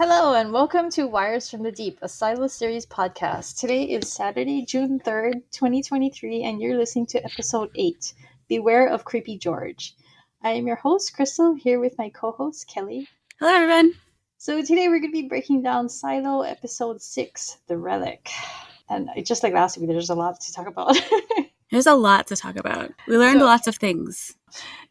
Hello and welcome to Wires from the Deep, a Silo Series podcast. Today is Saturday, June 3rd, 2023, and you're listening to episode 8, Beware of Creepy George. I am your host, Crystal, here with my co-host, Kelly. Hello, everyone. So today we're going to be breaking down Silo episode 6, The Relic. And just like last week, there's a lot to talk about. There's a lot to talk about. We learned lots of things.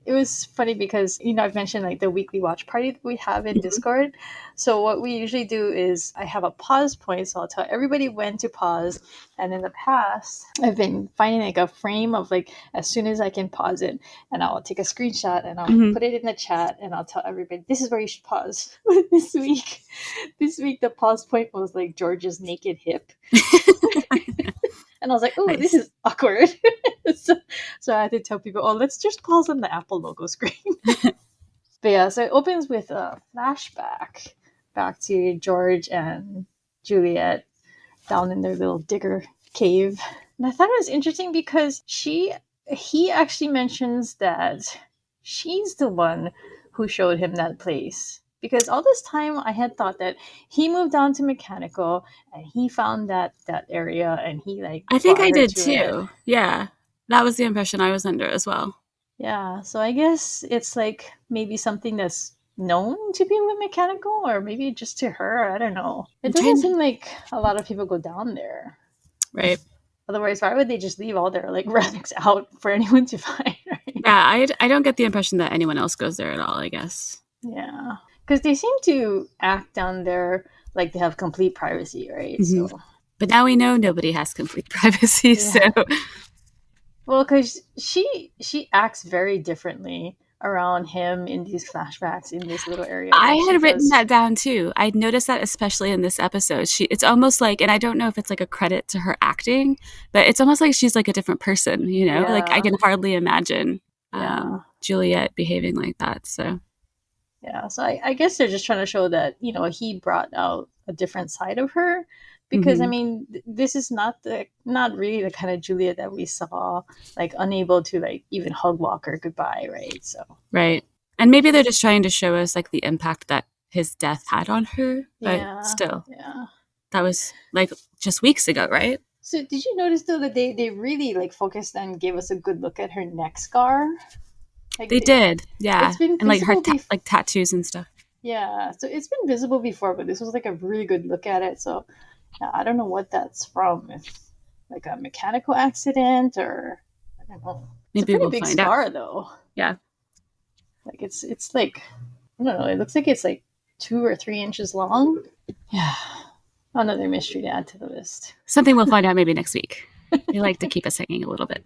It was funny because, I've mentioned like the weekly watch party that we have in Discord. So what we usually do is I have a pause point. So I'll tell everybody when to pause. And in the past, I've been finding like a frame of like as soon as I can pause it. And I'll take a screenshot and I'll put it in the chat and I'll tell everybody, this is where you should pause. This week, the pause point was like George's naked hip. And I was like, oh, nice. This is awkward. so I had to tell people, let's just pause on the Apple logo screen. But yeah, so it opens with a flashback back to George and Juliet down in their little digger cave. And I thought it was interesting because he actually mentions that she's the one who showed him that place. Because all this time I had thought that he moved down to mechanical and he found that area and he like I think I did too. Yeah. That was the impression I was under as well. Yeah. So I guess it's like maybe something that's known to people with mechanical or maybe just to her. I don't know. It doesn't seem like a lot of people go down there. Right. Otherwise, why would they just leave all their like relics out for anyone to find? Right? Yeah. I don't get the impression that anyone else goes there at all, I guess. Yeah. Because they seem to act down there like they have complete privacy, right? Mm-hmm. So, but now we know nobody has complete privacy. Yeah. So, well, because she acts very differently around him in these flashbacks in this little area. I had written that down too. I noticed that especially in this episode. It's almost like, and I don't know if it's like a credit to her acting, but it's almost like she's like a different person. Yeah. Like I can hardly imagine Juliet behaving like that. So. Yeah, so I guess they're just trying to show that, he brought out a different side of her. Because, I mean, this is not really the kind of Juliet that we saw, like, unable to, like, even hug Walker goodbye, right? So. Right. And maybe they're just trying to show us, like, the impact that his death had on her. But still. Yeah. That was, like, just weeks ago, right? So did you notice, though, that they really, like, focused and gave us a good look at her neck scar? Like they did, yeah. And like her like tattoos and stuff. Yeah, so it's been visible before, but this was like a really good look at it. So yeah, I don't know what that's from. If like a mechanical accident or I don't know. Maybe it's a pretty we'll big find scar out. though. Yeah. Like it's like I don't know. It looks like it's like 2 or 3 inches long. Yeah. Another mystery to add to the list. Something we'll find out maybe next week. They like to keep us hanging a little bit.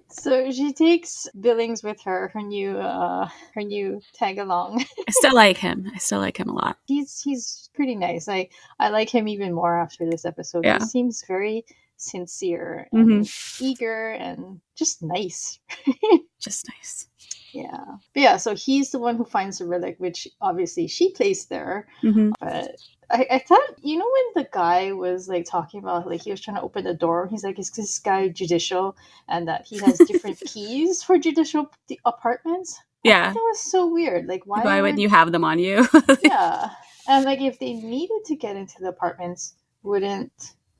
So she takes Billings with her new tag along. I still like him a lot. He's pretty nice. I like him even more after this episode. Yeah. He seems very sincere and eager and just nice. Just nice. Yeah. But yeah, so he's the one who finds the relic, which obviously she placed there. But I thought, when the guy was like talking about like he was trying to open the door, he's like, is this guy judicial and that he has different keys for judicial apartments? Yeah. That was so weird. Like why wouldn't you have them on you? Yeah. And like if they needed to get into the apartments,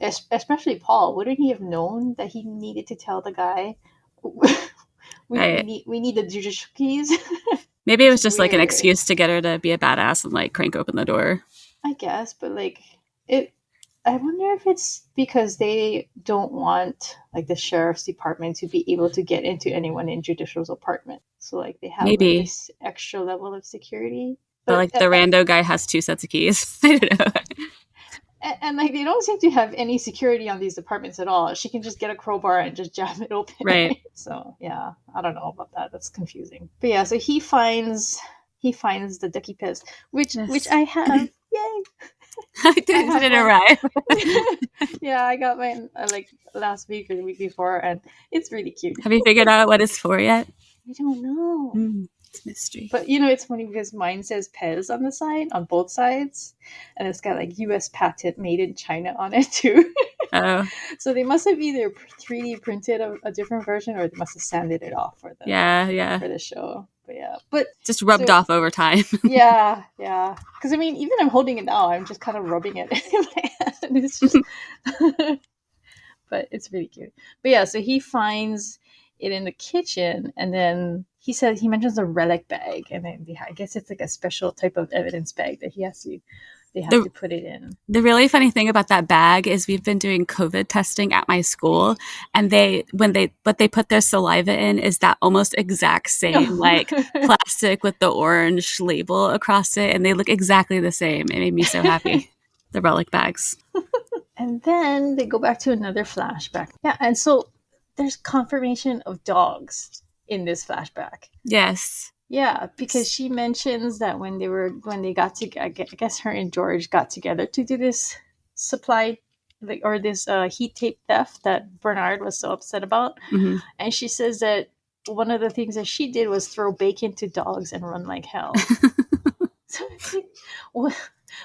especially Paul, wouldn't he have known that he needed to tell the guy we need the judicial keys? Maybe it was just weird. Like an excuse to get her to be a badass and like crank open the door. I guess, but like I wonder if it's because they don't want like the sheriff's department to be able to get into anyone in judicial's apartment. So like they have like, this extra level of security. But like the rando guy has 2 sets of keys. I don't know. And like they don't seem to have any security on these apartments at all. She can just get a crowbar and just jam it open. Right. So yeah, I don't know about that. That's confusing. But yeah, so he finds the ducky piss, which I have. Yay! Did it arrive? Yeah, I got mine like last week or the week before, and it's really cute. Have you figured out what it's for yet? I don't know. It's a mystery. But it's funny because mine says Pez on the side, on both sides, and it's got like U.S. patent made in China on it too. Oh. So they must have either 3D printed a different version, or they must have sanded it off for the for the show. But yeah. but just rubbed off over time. Yeah. Because I mean, even I'm holding it now, I'm just kind of rubbing it in my hand. And it's just, but it's really cute. But yeah, so he finds it in the kitchen, and then he mentions a relic bag, and then I guess it's like a special type of evidence bag that they have to put it in. The really funny thing about that bag is we've been doing COVID testing at my school, and what they put their saliva in is that almost exact same like plastic with the orange label across it, and they look exactly the same. It made me so happy. The relic bags. And then they go back to another flashback. Yeah, and so there's confirmation of dogs in this flashback. Yes. Yeah, because she mentions that when they got together, I guess her and George got together to do this supply, or this heat tape theft that Bernard was so upset about. Mm-hmm. And she says that one of the things that she did was throw bacon to dogs and run like hell. So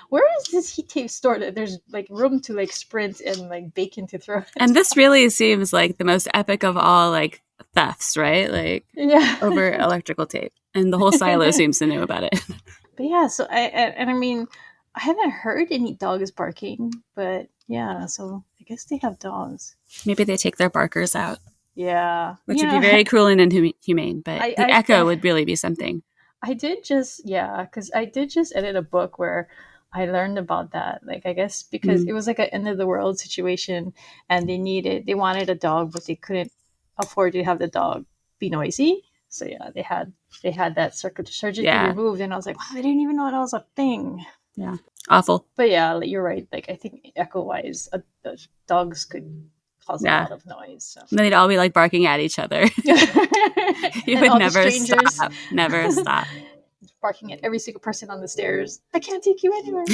where is this heat tape stored that there's like room to like sprint and like bacon to throw? And this really seems like the most epic of all like thefts, right? Like over electrical tape. And the whole silo seems to know about it. But yeah, so I mean, I haven't heard any dogs barking, but yeah, so I guess they have dogs. Maybe they take their barkers out. Yeah. Which would be very cruel and inhumane, but the echo would really be something. Because I did just edit a book where I learned about that. Like, I guess because it was like an end of the world situation, and they wanted a dog, but they couldn't afford to have the dog be noisy. So yeah, they had that surgically removed, and I was like, wow, I didn't even know that was a thing. Yeah, awful. But yeah, you're right. Like, I think echo-wise, dogs could cause a lot of noise. So. And they'd all be like barking at each other. You would never stop. Never stop. Barking at every single person on the stairs. I can't take you anywhere.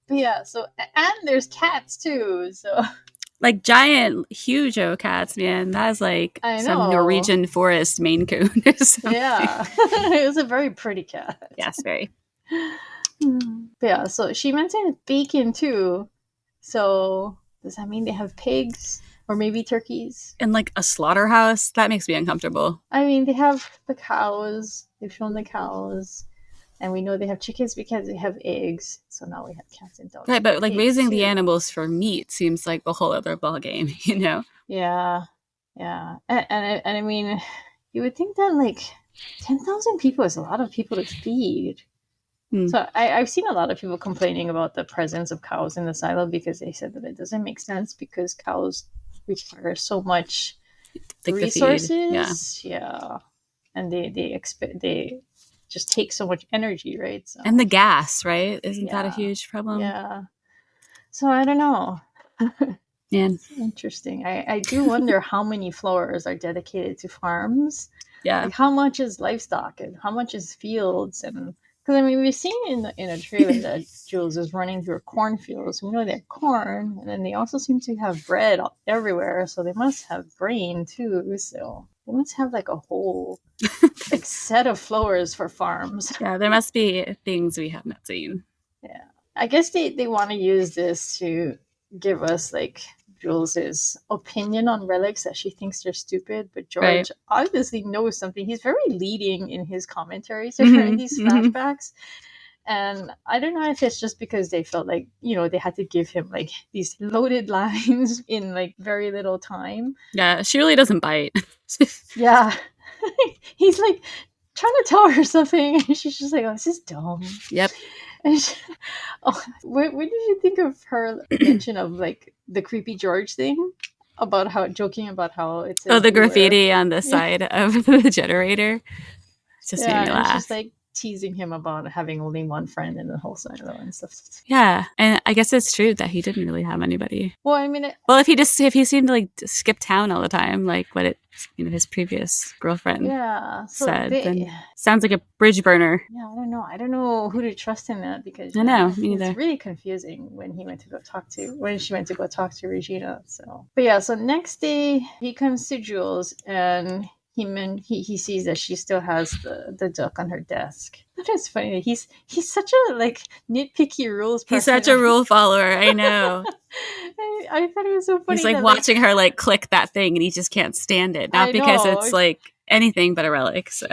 But yeah, so, and there's cats too. So. Like giant, huge cats, man. That's like some Norwegian forest Maine Coon or something. Yeah. It was a very pretty cat. Yes, very. But yeah, so she mentioned bacon too. So does that mean they have pigs or maybe turkeys? In like a slaughterhouse? That makes me uncomfortable. I mean, they have the cows. They've shown the cows. And we know they have chickens because they have eggs. So now we have cats and dogs. Right, but like raising the animals for meat seems like a whole other ballgame, you know? Yeah. And I mean, you would think that like 10,000 people is a lot of people to feed. So I've seen a lot of people complaining about the presence of cows in the silo because they said that it doesn't make sense because cows require so much resources. Yeah. And they just take so much energy, right? So. And the gas, right? Isn't that a huge problem? Yeah. So I don't know. Man. Interesting. I do wonder how many floors are dedicated to farms. Yeah. Like how much is livestock and how much is fields? And because I mean, we've seen in a trailer that Jules is running through a cornfield. So we know they have corn, and then they also seem to have bread everywhere. So they must have grain too. So they must have like a whole like set of floors for farms. Yeah, there must be things we have not seen. Yeah, I guess they want to use this to give us like Jules's opinion on relics, that she thinks they're stupid, but George obviously knows something. He's very leading in his commentaries during these flashbacks. And I don't know if it's just because they felt like, they had to give him like these loaded lines in like very little time. Yeah, she really doesn't bite. Yeah. He's like trying to tell her something, and she's just like, oh, this is dumb. Yep. And what did you think of her mention of like the creepy George thing joking about how it's the graffiti on the side of the generator just made me laugh. She's like teasing him about having only one friend in the whole silo and stuff. Yeah, and I guess it's true that he didn't really have anybody. Well, I mean, if he seemed to like skip town all the time, like what his previous girlfriend said, then sounds like a bridge burner. Yeah, I don't know who to trust in that, because I know, me neither. It's really confusing when she went to go talk to Regina. So, but yeah, so next day he comes to Jules and he sees that she still has the duck on her desk. That's funny. He's such a like nitpicky rules person. He's such a rule follower. I know. I thought it was so funny. He's like watching her like click that thing, and he just can't stand it. Not because it's like anything but a relic. So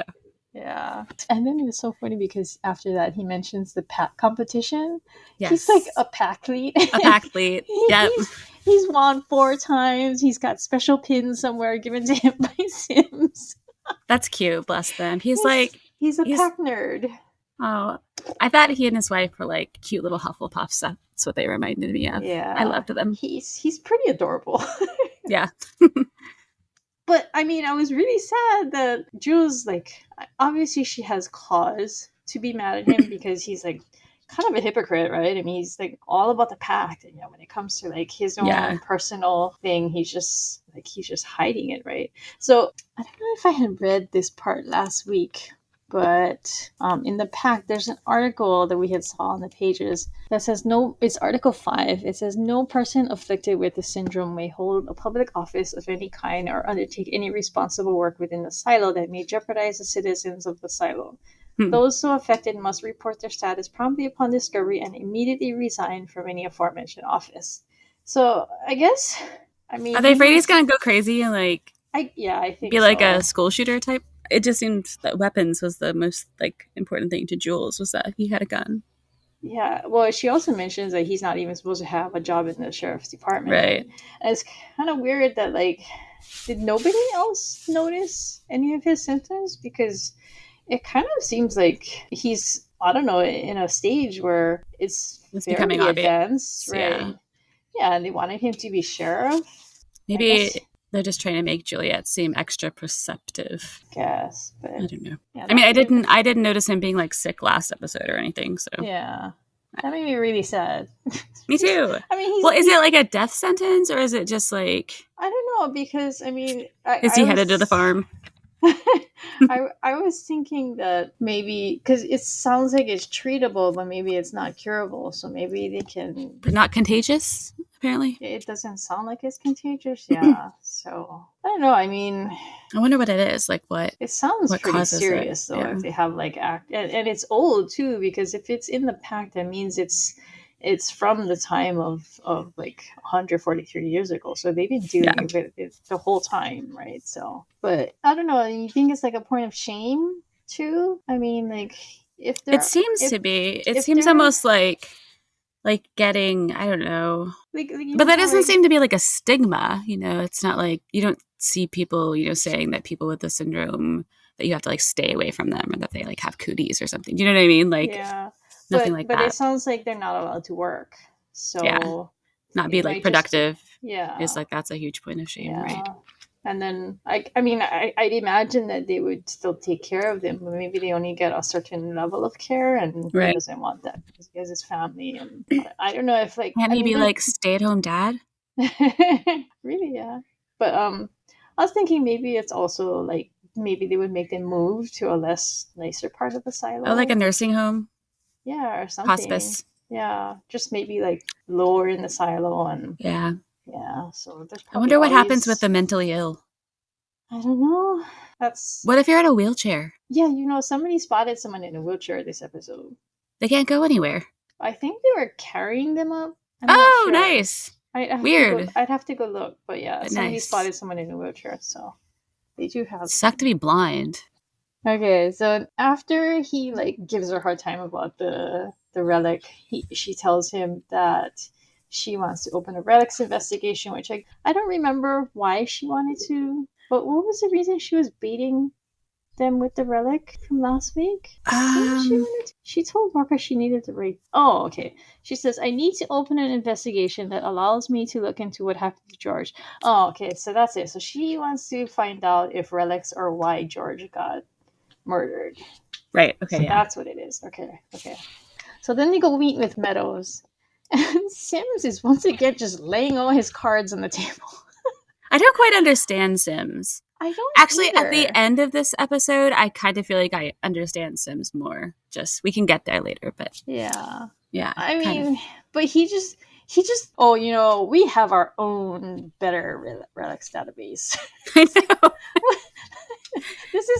yeah, Yeah. And then it was so funny because after that he mentions the pack competition. Yes. He's like a Pact-lete. A Pact-lete. Yep. He's won 4 times. He's got special pins somewhere given to him by Sims. That's cute, bless them. He's a Pact nerd. Oh, I thought he and his wife were like cute little Hufflepuffs. That's what they reminded me of. Yeah. I loved them. He's pretty adorable. Yeah. But I mean, I was really sad that Jules, like, obviously she has cause to be mad at him because he's like kind of a hypocrite, right? I mean, he's like all about the pact, and when it comes to like his own personal thing, he's just hiding it, right? So I don't know if I had read this part last week, but in the pact, there's an article that we had saw on the pages that says it's Article 5. It says no person afflicted with the syndrome may hold a public office of any kind or undertake any responsible work within the silo that may jeopardize the citizens of the silo. Those so affected must report their status promptly upon discovery and immediately resign from any aforementioned office. So I guess, I mean, are they afraid he's gonna go crazy and like? I think be like a school shooter type. It just seemed that weapons was the most like important thing to Jules, was that he had a gun. Yeah, well, she also mentions that he's not even supposed to have a job in the sheriff's department. Right. And it's kind of weird that, like, did nobody else notice any of his symptoms? Because it kind of seems like he's, I don't know, in a stage where it's becoming advanced, right? Yeah, and they wanted him to be sheriff. Maybe they're just trying to make Juliet seem extra perceptive. Guess, but I don't know. Yeah, I mean, I didn't notice him being like sick last episode or anything. So yeah, that made me really sad. Me too. I mean, is it like a death sentence or is it just like? I don't know, because I mean, is he headed to the farm? I was thinking that maybe, because it sounds like it's treatable, but maybe it's not curable. So maybe they can. But not contagious, apparently. It doesn't sound like it's contagious. Yeah. So I don't know. I mean, I wonder what it is. Like what? It sounds pretty serious though. If they have like and it's old too, because if it's in the pact, that means it's from the time of like 143 years ago. So they've been doing it the whole time, right? So, but I don't know. You think it's like a point of shame too? I mean, like if there, it seems to be. It seems almost like getting, I don't know. But that doesn't seem to be like a stigma. It's not like you don't see people, saying that people with the syndrome that you have to like stay away from them or that they like have cooties or something. Do you know what I mean? Like. Yeah. Nothing like that. But it sounds like they're not allowed to work. So not be like productive. Is like that's a huge point of shame, right? And then I'd imagine that they would still take care of them, but maybe they only get a certain level of care, and he doesn't want that because he has his family, and I don't know if like can he be like stay-at-home dad? Really, yeah. But I was thinking maybe it's also like maybe they would make them move to a less nicer part of the silo. Oh, like a nursing home. Yeah, or something. Hospice. Yeah, just maybe like lower in the silo and yeah. So there's. I wonder what happens with the mentally ill. I don't know. What if you're in a wheelchair? Yeah, somebody spotted someone in a wheelchair this episode. They can't go anywhere. I think they were carrying them up. Oh, nice. Weird. I'd have to go look, but yeah, somebody spotted someone in a wheelchair, so they do have. Suck to be blind. Okay, so after he like gives her a hard time about the relic, she tells him that she wants to open a relics investigation, which I don't remember why she wanted to, but what was the reason she was baiting them with the relic from last week? She told Marco she needed to read. Oh, okay. She says, I need to open an investigation that allows me to look into what happened to George. Oh, okay, so that's it. So she wants to find out if relics are why George got murdered. Right. Okay. So that's what it is. Okay. So then they go meet with Meadows, and Sims is once again just laying all his cards on the table. I don't quite understand Sims. I don't actually either. At the end of this episode, I kind of feel like I understand Sims more. Just we can get there later, but yeah. I mean, but he just. Oh, we have our own better relics database. I know.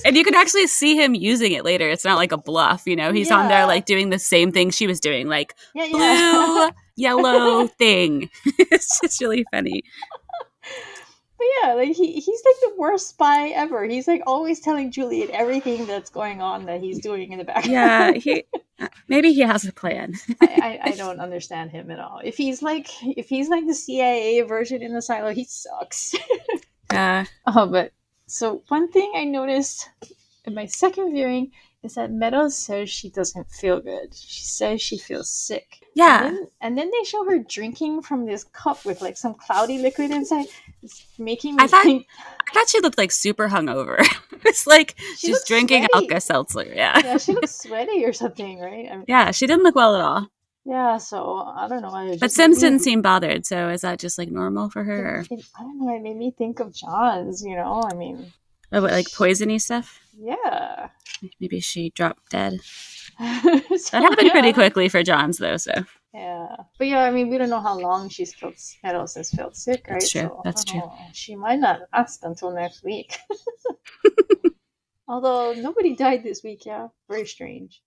And you can actually see him using it later. It's not like a bluff, He's on there like doing the same thing she was doing, like blue, yellow thing. It's just really funny. But yeah, like he's like the worst spy ever. He's like always telling Juliet everything that's going on that he's doing in the background. Yeah, maybe he has a plan. I don't understand him at all. If he's like the CIA version in the silo, he sucks. But so one thing I noticed in my second viewing is that Meadows says she doesn't feel good. She says she feels sick. Yeah. And then they show her drinking from this cup with like some cloudy liquid inside. It's making me I thought she looked like super hungover. It's like she's drinking Alka-Seltzer. Yeah, she looks sweaty or something, right? I mean, yeah, she didn't look well at all. Yeah, so I don't know. But Sims didn't seem bothered, so is that just like normal for her? I don't know. It made me think of John's, you know? I mean... Oh, what, like poisony stuff? Yeah. Maybe she dropped dead. That happened pretty quickly for John's, though, so... Yeah. But yeah, I mean, we don't know how long Meadows has felt sick, right? That's true. So, That's true. She might not last until next week. Although, nobody died this week, yeah. Very strange.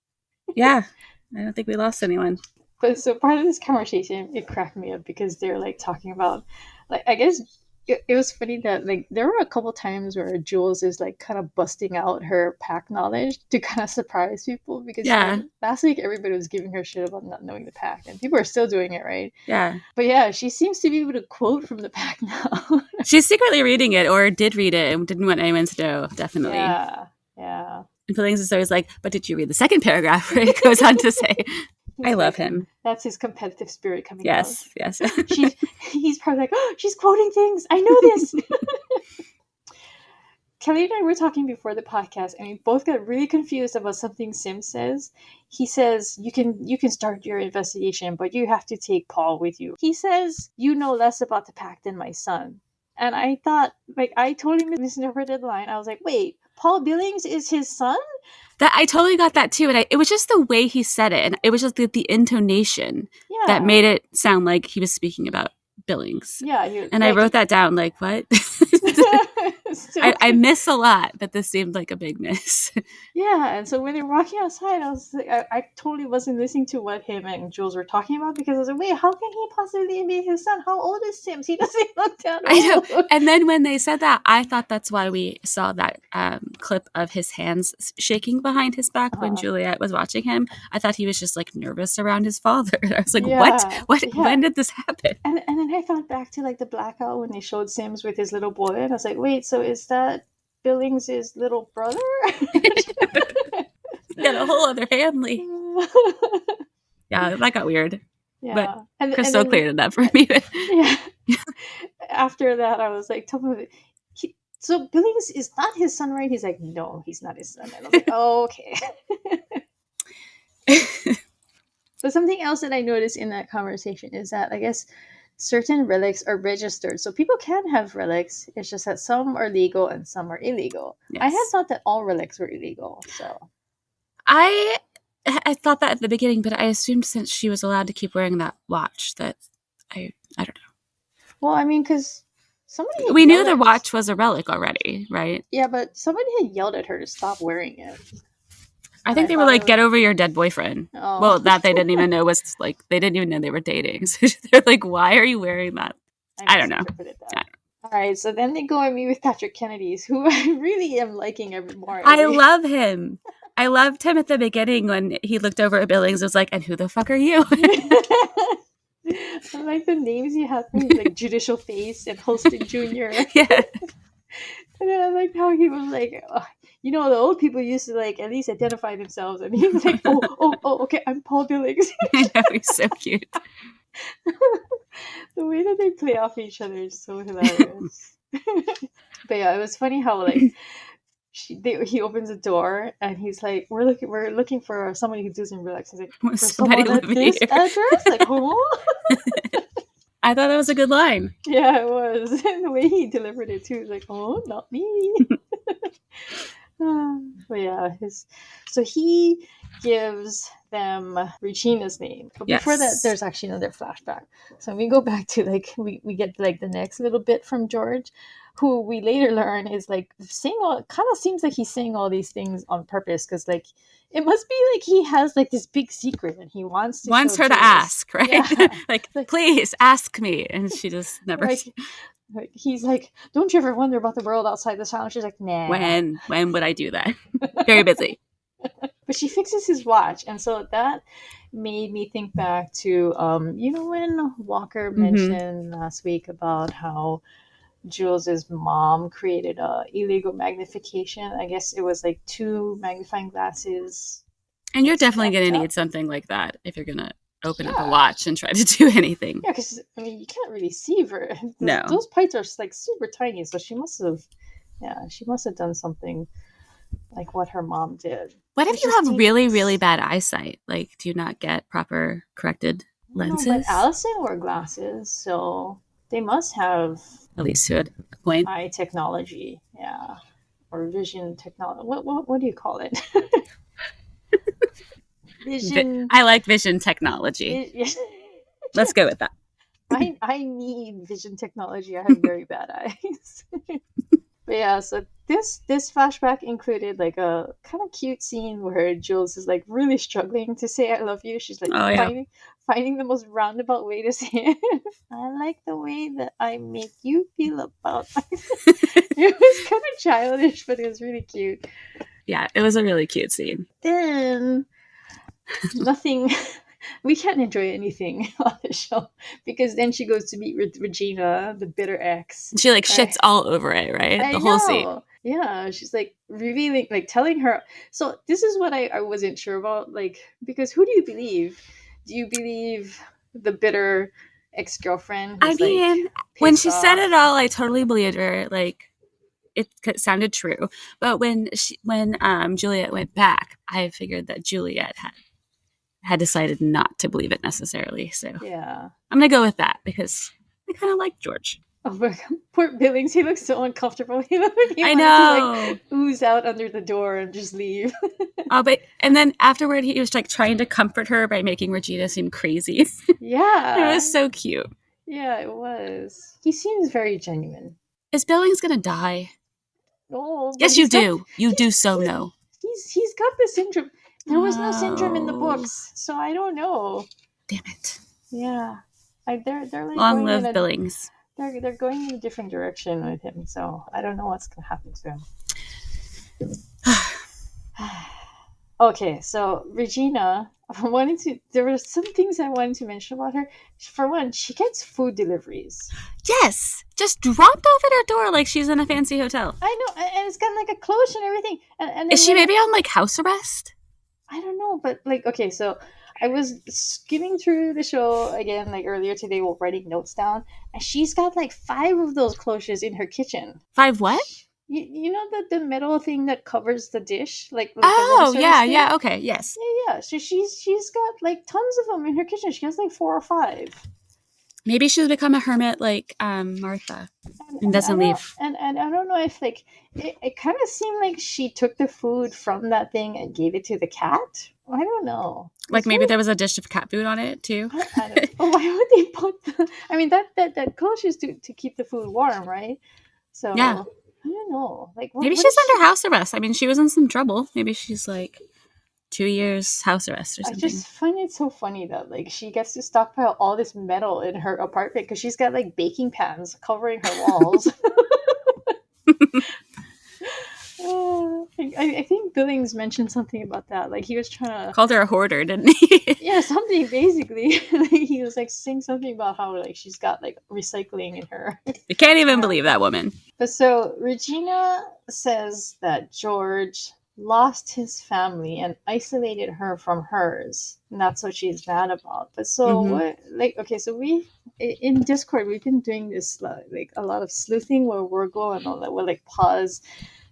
Yeah. I don't think we lost anyone. But so part of this conversation, it cracked me up because they're like talking about, like, I guess it was funny that like there were a couple times where Jules is like kind of busting out her pack knowledge to kind of surprise people because last week everybody was giving her shit about not knowing the pack and people are still doing it, right? Yeah. But yeah, she seems to be able to quote from the pack now. She's secretly reading it or did read it and didn't want anyone to know, definitely. Yeah. And Billings is always like, but did you read the second paragraph where it goes on to say... I love him. That's his competitive spirit coming out. Yes. He's probably like, oh, she's quoting things. I know this. Kelly and I were talking before the podcast, and we both got really confused about something Sim says. He says, you can start your investigation, but you have to take Paul with you. He says, you know less about the Pact than my son. And I thought, like, I totally misinterpreted the line. I was like, wait, Paul Billings is his son? That I totally got that too, and it was just the way he said it, and it was just the intonation that made it sound like he was speaking about Billings. Yeah, and I wrote that down. Like, what? I miss a lot, but this seemed like a big miss. Yeah, and so when they were walking outside, I was like, I totally wasn't listening to what him and Jules were talking about because I was like, wait, how can he possibly be his son? How old is Sims? He doesn't look that old. I know. And then when they said that, I thought that's why we saw that clip of his hands shaking behind his back when Juliet was watching him. I thought he was just like nervous around his father. I was like, what? Yeah. When did this happen? And then I thought back to like the blackout when they showed Sims with his little boy, and I was like, wait, so is that Billings' little brother? Got a whole other family. Yeah, that got weird. Yeah. But Crystal cleared it up for me. Yeah. After that, I was like, tell me, so Billings is not his son, right? He's like, no, he's not his son. And I was like, oh, okay. But something else that I noticed in that conversation is that I guess certain relics are registered. So people can have relics. It's just that some are legal and some are illegal. Yes. I had thought that all relics were illegal. So I thought that at the beginning, but I assumed since she was allowed to keep wearing that watch that I don't know. Well, I mean, because we knew the watch was a relic already, right? Yeah, but somebody had yelled at her to stop wearing it. I think they were like, get over your dead boyfriend. Oh. Well, that they didn't even know was like, they didn't even know they were dating. So they're like, why are you wearing that? I don't know. All right, so then they go and meet with Patrick Kennedy's, who I really am liking every more. I love him. I loved him at the beginning when he looked over at Billings and was like, and who the fuck are you? I like the names you have, like Judicial Face and Holston Jr. Yeah. And then I liked how he was like, you know, the old people used to like at least identify themselves, and he was like, oh, okay, I'm Paul Billings. I know, he's so cute. The way that they play off each other is so hilarious. But yeah, it was funny how like he opens the door and he's like, we're looking for somebody who doesn't relax. He's like, for someone at this address, like who? I thought that was a good line. Yeah, it was. And the way he delivered it too, was like, oh, not me. But yeah, so he gives them Regina's name. But before that, there's actually another flashback. So we go back to like we get like the next little bit from George, who we later learn is like saying kind of seems like he's saying all these things on purpose because like it must be like he has like this big secret and he wants her to ask, right? Yeah. like please ask me, and she just never. Like, he's like, don't you ever wonder about the world outside this house? She's like, nah. When would I do that? Very busy. But she fixes his watch, and so that made me think back to when Walker mentioned last week about how Jules's mom created a illegal magnification. I guess it was like 2 magnifying glasses. And you're definitely going to need something like that if you're going to open up a watch and try to do anything. Yeah, because I mean, you can't really see No, those pipes are like super tiny, so she must have done something like what her mom did. What if you have really, really bad eyesight? Like, do you not get proper corrected lenses? No, but Allison wore glasses, so they must have at least to a point. Eye technology, yeah, or vision technology. What do you call it? Vision. I like vision technology. Let's go with that. I need vision technology. I have very bad eyes. But yeah, so this flashback included like a kind of cute scene where Jules is like really struggling to say I love you. She's like finding the most roundabout way to say it. I like the way that I make you feel about myself. It was kind of childish, but it was really cute. Yeah, it was a really cute scene. Then nothing. We can't enjoy anything on the show because then she goes to meet with Regina, the bitter ex. She like shits all over it, right? The whole scene. Yeah, she's like revealing, like telling her. So this is what I wasn't sure about, like, because who do you believe? Do you believe the bitter ex-girlfriend? I mean, like, when she said it all, I totally believed her. Like, it sounded true. But when Juliet went back, I figured that Juliet had decided not to believe it necessarily. So yeah, I'm gonna go with that because I kind of like George. Oh, poor Billings. He looks so uncomfortable. He I know. To, like, ooze out under the door and just leave. And then afterward, he was like trying to comfort her by making Regina seem crazy. Yeah, it was so cute. Yeah, it was. He seems very genuine. Is Billings gonna die? No. Yes, you do. You do so know. He's got the syndrome. There was no syndrome in the books, so I don't know. Damn it. Yeah, they're like long live Billings. They're going in a different direction with him, so I don't know what's gonna happen to him. Okay, so Regina, there were some things I wanted to mention about her. For one, she gets food deliveries. Yes, just dropped off at her door like she's in a fancy hotel. I know, and it's got like a cloche and everything. And is she maybe on like house arrest? I don't know, but like, okay, so I was skimming through the show again, like earlier today, while writing notes down, and she's got like 5 of those cloches in her kitchen. 5 what? You know the metal thing that covers the dish, like oh yeah, okay, yes, yeah. So she's got like tons of them in her kitchen. She has like 4 or 5. Maybe she's become a hermit like Martha and doesn't leave. And I don't know if like it kind of seemed like she took the food from that thing and gave it to the cat. I don't know. Like maybe there was a dish of cat food on it too. I don't know. Why would they put? I mean that cloche is to keep the food warm, right? So yeah. I don't know. Like maybe she's under house arrest. I mean, she was in some trouble. Maybe she's like 2 years house arrest or something. I just find it so funny that like she gets to stockpile all this metal in her apartment because she's got like baking pans covering her walls. I think Billings mentioned something about that. Like he was trying to called her a hoarder, didn't he? Yeah, something basically. Like, he was like saying something about how like she's got like recycling in her. You can't even believe that woman. But so Regina says that George lost his family and isolated her from hers, and that's what she's mad about. But so what? Like, okay, so we in Discord we've been doing this like a lot of sleuthing where we're going on that. We'll like pause.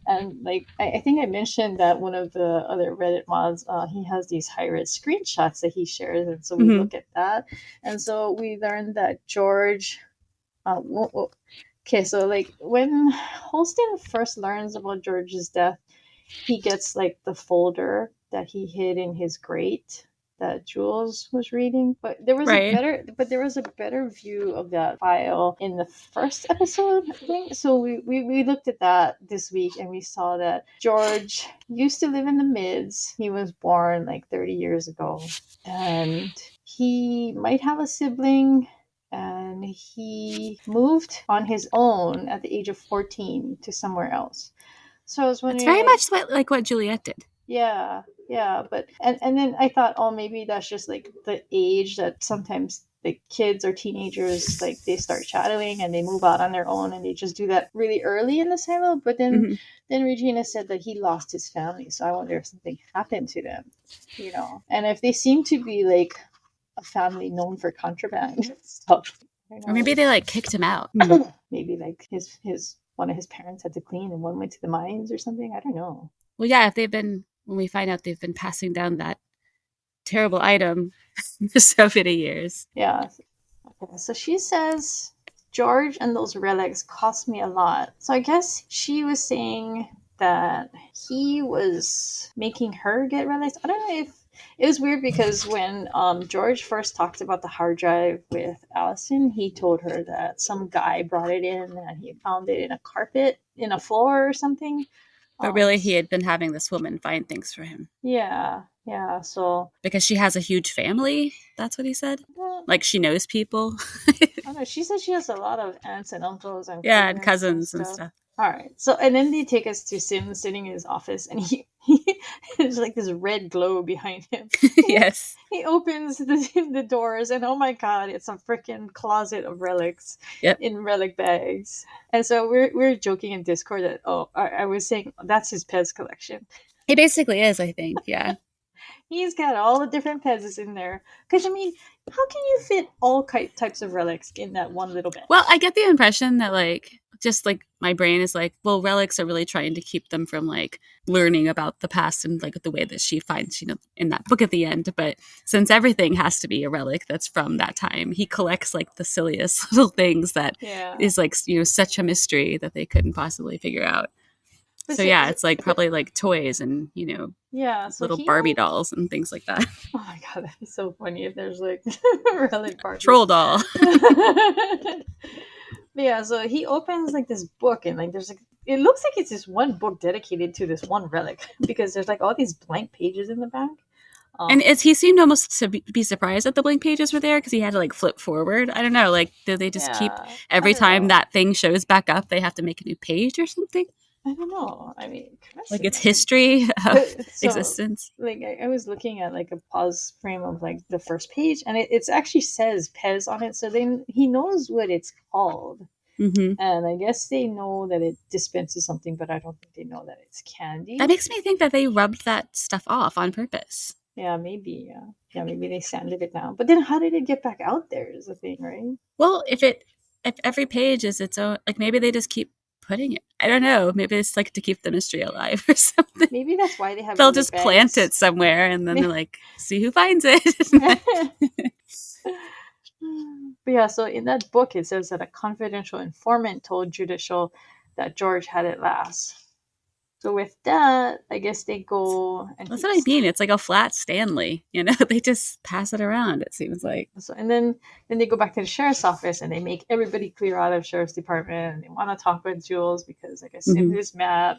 And like I think I mentioned that one of the other Reddit mods, he has these high-res screenshots that he shares, and so we look at that, and so we learned that George. Okay, so like when Holston first learns about George's death, he gets like the folder that he hid in his grate that Jules was reading, but there was a better view of that file in the first episode, I think. So we looked at that this week and we saw that George used to live in the mids. He was born like 30 years ago, and he might have a sibling, and he moved on his own at the age of 14 to somewhere else. So I was wondering, it's very much like what Juliet did. Yeah, but and then I thought, oh, maybe that's just like the age that sometimes the kids or teenagers, like, they start shadowing and they move out on their own, and they just do that really early in the cycle. But then Regina said that he lost his family, so I wonder if something happened to them, and if they seem to be like a family known for contraband stuff. Or maybe they like kicked him out. Maybe like his one of his parents had to clean and one went to the mines or something. I don't know. Well, yeah, when we find out they've been passing down that terrible item for so many years. Yeah. Okay, so she says, George and those relics cost me a lot. So I guess she was saying that he was making her get relics. I don't know if it was weird, because when George first talked about the hard drive with Allison, he told her that some guy brought it in and he found it in a carpet in a floor or something. But really, he had been having this woman find things for him. Yeah. So because she has a huge family, that's what he said. Like she knows people. I don't know. She said she has a lot of aunts and uncles and cousins and stuff. All right. So, and then they take us to Sim sitting in his office, and he there's like this red glow behind him. Yes. He opens the doors, and oh my god, it's a freaking closet of relics in relic bags. And so we're joking in Discord that I was saying that's his Pez collection. It basically is, I think. Yeah. He's got all the different Pez's in there. Because, I mean, how can you fit all types of relics in that one little bag? Well, I get the impression that, like, just like my brain is like, well, relics are really trying to keep them from like learning about the past and like the way that she finds, in that book at the end. But since everything has to be a relic that's from that time, he collects like the silliest little things that is like, such a mystery that they couldn't possibly figure out. So yeah, it's like probably like toys and little Barbie dolls and things like that. Oh my god, that'd be so funny if there's like relic Barbie troll doll. Yeah, so he opens like this book, and like there's like, it looks like it's just one book dedicated to this one relic, because there's like all these blank pages in the back. And he seemed almost to be surprised that the blank pages were there, because he had to like flip forward. I don't know, like do they just keep every time that thing shows back up, they have to make a new page or something? I don't know. I mean, like it's history of existence. Like I was looking at like a pause frame of like the first page, and it actually says Pez on it, so then he knows what it's called. And I guess they know that it dispenses something, but I don't think they know that it's candy. That makes me think that they rubbed that stuff off on purpose. Yeah, maybe. Yeah, maybe they sanded it down. But then how did it get back out there is the thing, right? Well, if every page is its own, like maybe they just keep putting it. I don't know. Maybe it's like to keep the mystery alive or something. Maybe that's why they have. They'll just plant it somewhere, and then they're like, see who finds it. But yeah, so in that book it says that a confidential informant told Judicial that George had it last. So with that, I guess they go and that's what I mean. It's like a flat Stanley, they just pass it around, it seems like. So, and then they go back to the sheriff's office, and they make everybody clear out of sheriff's department, and they want to talk with Jules because I guess Sims is mad.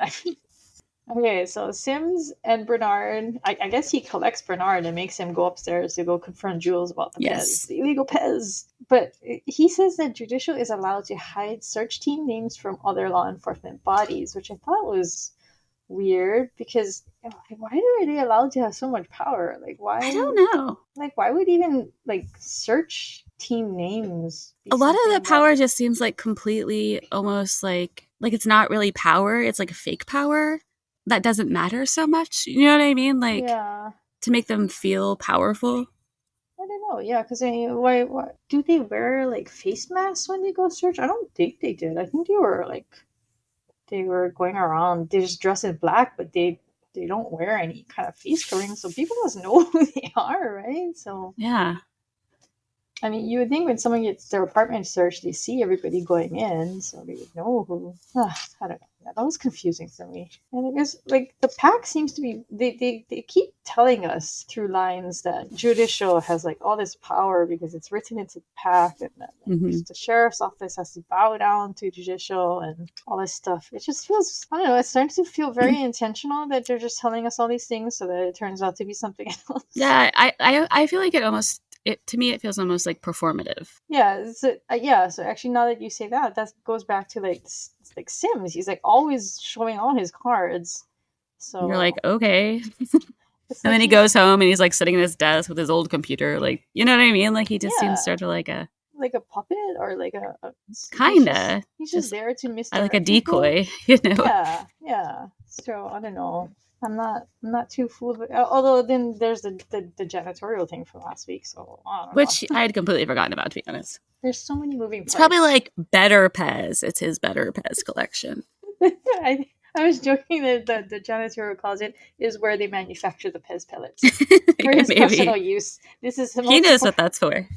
Okay, so Sims and Bernard, I guess he collects Bernard and makes him go upstairs to go confront Jules about the Pez, the illegal Pez. But he says that Judicial is allowed to hide search team names from other law enforcement bodies, which I thought was weird, because why are they allowed to have so much power? Like, why? I don't know. Like, why would even like search team names? A lot of the power just seems like completely almost like it's not really power. It's like a fake power that doesn't matter so much. You know what I mean? Like, to make them feel powerful. I don't know. Yeah, because I mean, why do they wear like face masks when they go search? I don't think they did. I think they were going around, they just dress in black, but they don't wear any kind of face covering, so people must know who they are, right? So yeah, I mean, you would think when someone gets their apartment searched, they see everybody going in, so they would know who. I don't know. Yeah, that was confusing for me. And I guess like the Pact seems to be, they keep telling us through lines that Judicial has like all this power because it's written into the Pact, and that the sheriff's office has to bow down to Judicial and all this stuff. It just feels, I don't know, it's starting to feel very intentional that they're just telling us all these things so that it turns out to be something else. Yeah, I feel like it almost to me, it feels almost like performative. Yeah, so actually, now that you say that, that goes back to like Sims. He's like always showing all his cards. So you're like, okay. And like then he goes home and he's like sitting at his desk with his old computer, like, you know what I mean? Like he just seems sort of like a puppet or like a kinda. He's just there to misdirect like a decoy, you know. Yeah. So I don't know. I'm not too fooled. Although then there's the janitorial thing from last week, so I don't Which know. I had completely forgotten about, to be honest. There's so many moving parts. It's probably like Better Pez. It's his Better Pez collection. I was joking that the janitorial closet is where they manufacture the Pez pellets for his personal use. This is he knows what that's for.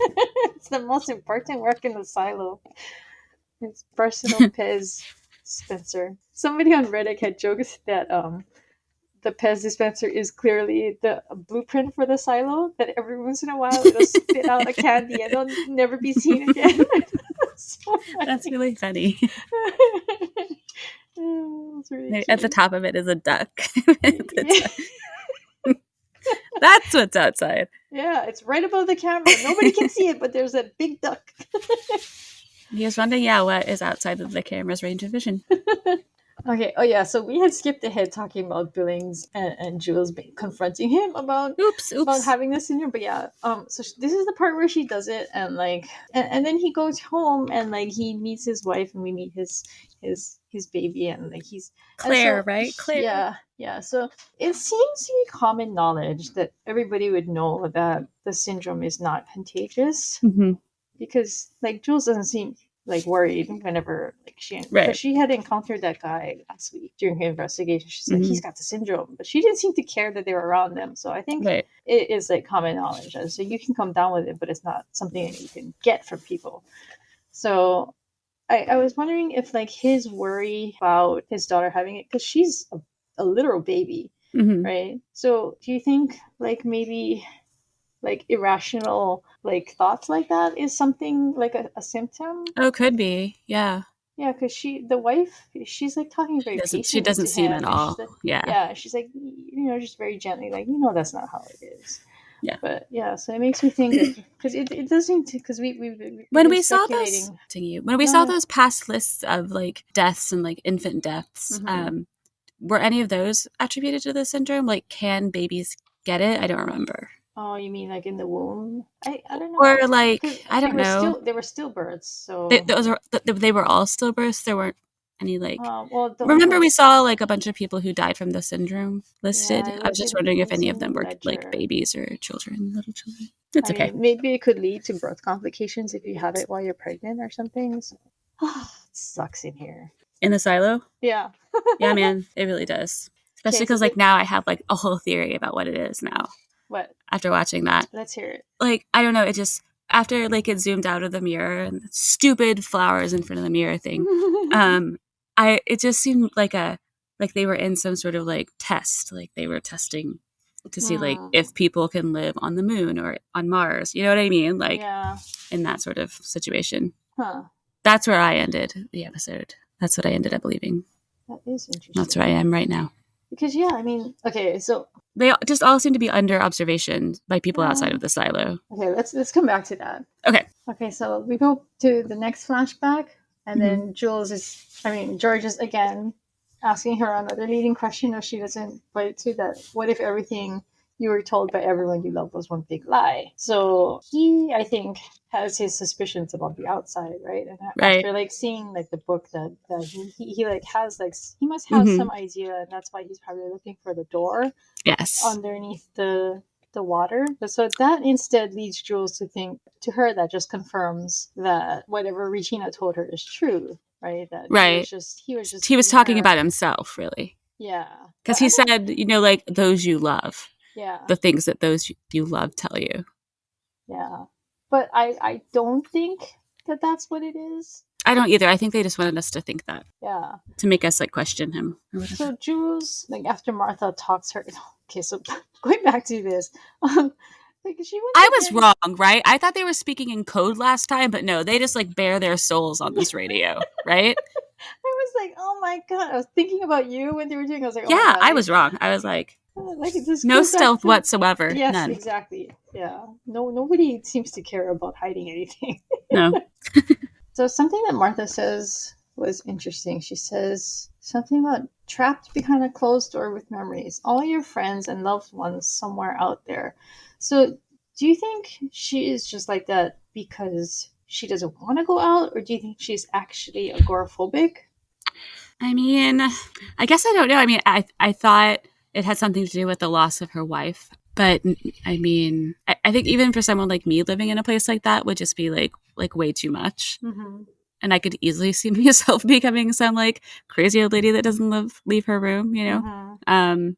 It's the most important work in the silo. His personal Pez dispenser. Somebody on Reddit had joked that the Pez dispenser is clearly the blueprint for the silo, that every once in a while it'll spit out a candy and it'll never be seen again. That's really funny. Really at the top of it is a duck. That's what's outside. Yeah, it's right above the camera. Nobody can see it, but there's a big duck. He was wondering, what is outside of the camera's range of vision. Okay. Oh yeah. So we had skipped ahead talking about Billings and Jules confronting him about having this syndrome. But yeah. So this is the part where she does it, and like, and then he goes home and like he meets his wife, and we meet his baby, and like he's Claire, right? Claire. Yeah. So it seems to be common knowledge that everybody would know that the syndrome is not contagious, because like Jules doesn't seem like worried whenever like she had encountered that guy last week during her investigation. She's like, he's got the syndrome, but she didn't seem to care that they were around them. So I think it is like common knowledge. So you can come down with it, but it's not something that you can get from people. So I was wondering if like his worry about his daughter having it, because she's a literal baby, right? So do you think like maybe like irrational like thoughts like that is something like a symptom? Oh, could be. Yeah, because the wife, she's like talking very patiently. She doesn't seem at all. Like, she's like, just very gently, like, that's not how it is. Yeah, but so it makes me think, because it doesn't, because when we saw those past lists of like deaths and like infant deaths, were any of those attributed to the syndrome? Like, can babies get it? I don't remember. Oh, you mean like in the womb? I don't know. Or like, I don't know. They were stillbirths, so they were all stillbirths. There weren't any like. Remember, we saw like a bunch of people who died from the syndrome listed. I was just wondering if any of them were like babies or children, little children. It's okay. Maybe it could lead to birth complications if you have it while you're pregnant or something. So, it sucks in here. In the silo? Yeah. Yeah, man, it really does. Especially because like now I have like a whole theory about what it is now. What? After watching that. Let's hear it. Like, I don't know, it just, after like it zoomed out of the mirror and the stupid flowers in front of the mirror thing, it just seemed like they were in some sort of like test, like they were testing to see like if people can live on the moon or on Mars, you know what I mean? Like in that sort of situation. That's where I ended the episode. That's what I ended up believing. That is interesting. That's where I am right now. Because okay, so they just all seem to be under observation by people outside of the silo. Okay, let's come back to that. Okay, so we go to the next flashback, and then George is again asking her another leading question, if she doesn't bite to that. What if everything you were told by everyone you love was one big lie? So he, I think, has his suspicions about the outside, right? And after like seeing like the book that he like has, like he must have some idea, and that's why he's probably looking for the door underneath the water. But so that instead leads Jules to think, to her, that just confirms that whatever Regina told her is true, right? That he was talking about himself, really. Yeah, because he said, like those you love. Yeah. The things that those you love tell you. Yeah. But I don't think that that's what it is. I don't either. I think they just wanted us to think that. Yeah. To make us like question him. So Jules, like after Martha talks her, okay, so going back to this, I was wrong, right? I thought they were speaking in code last time, but no, they just like bare their souls on this radio, right? I was like, oh my god! I was thinking about you when they were doing. I was like, yeah, I was wrong. I was like, Like this No goes back stealth to, whatsoever. yes, None. exactly. Yeah. No, nobody seems to care about hiding anything. No. So something that Martha says was interesting. She says something about trapped behind a closed door with memories, all your friends and loved ones somewhere out there. So do you think she is just like that because she doesn't want to go out, or do you think she's actually agoraphobic? I mean, I guess I don't know. I mean, I thought it had something to do with the loss of her wife. But I mean, I think even for someone like me, living in a place like that would just be like way too much. Mm-hmm. And I could easily see myself becoming some like crazy old lady that doesn't leave her room, you know? Mm-hmm.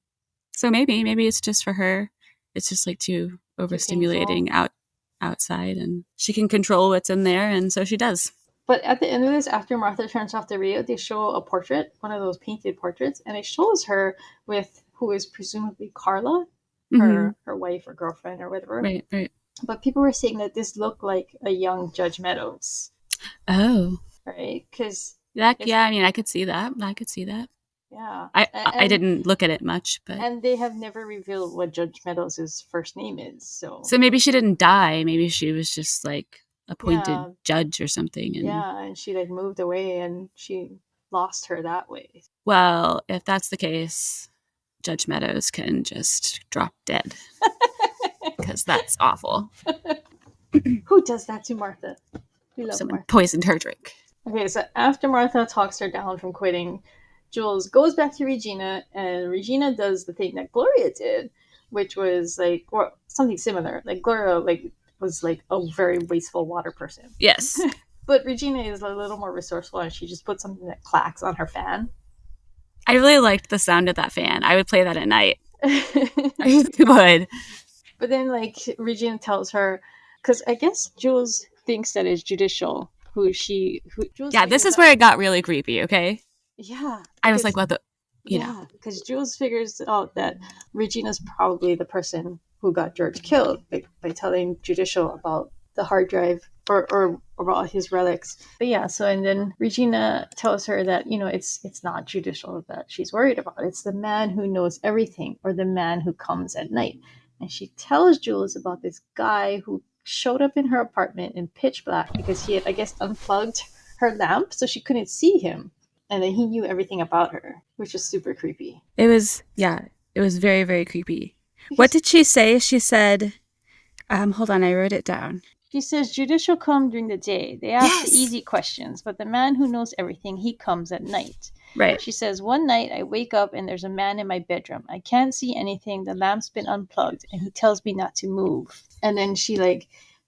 So maybe it's just for her. It's just like too Too painful. overstimulating outside, and she can control what's in there, and so she does. But at the end of this, after Martha turns off the radio, they show a portrait, one of those painted portraits, and it shows her with who is presumably Carla, Mm-hmm. her wife or girlfriend or whatever. Right, right. But people were saying that this looked like a young Judge Meadows, Oh, right? Because yeah. I mean, I could see that. I could see that. yeah, I didn't look at it much, but and they have never revealed what Judge Meadows' first name is. So so maybe she didn't die. Maybe she was just like appointed yeah, judge or something. And yeah, and she like moved away and she lost her that way. well, if that's the case, Judge Meadows can just drop dead because that's awful. Who does that to Martha? We love Someone Martha. poisoned her drink. Okay, so after Martha talks her down from quitting, Jules goes back to Regina, and Regina does the thing that Gloria did, which was like, or something similar. Like Gloria, like was like a very wasteful water person. Yes. But Regina is a little more resourceful, and she just put something that clacks on her fan. I really liked the sound of that fan. I would play that at night. I really would. But then, like, Regina tells her, because I guess Jules thinks that is judicial. Jules Yeah, this figures is out, where it got really creepy, okay? yeah, I was like, because what the, you know. yeah, because Jules figures out that Regina's probably the person who got George killed by telling Judicial about the hard drive or about his relics. But yeah, so and then Regina tells her that it's not Judicial that she's worried about. It's the man who knows everything, or the man who comes at night. And she tells Jules about this guy who showed up in her apartment in pitch black because he had, I guess, unplugged her lamp so she couldn't see him, and then he knew everything about her, which was super creepy. It was very, very creepy. What Because did she say? She said, hold on, I wrote it down. she says judicial come during the day. They ask the Yes! easy questions, but the man who knows everything, he comes at night. Right. She says, one night I wake up and there's a man in my bedroom. I can't see anything. The lamp's been unplugged and he tells me not to move. And then she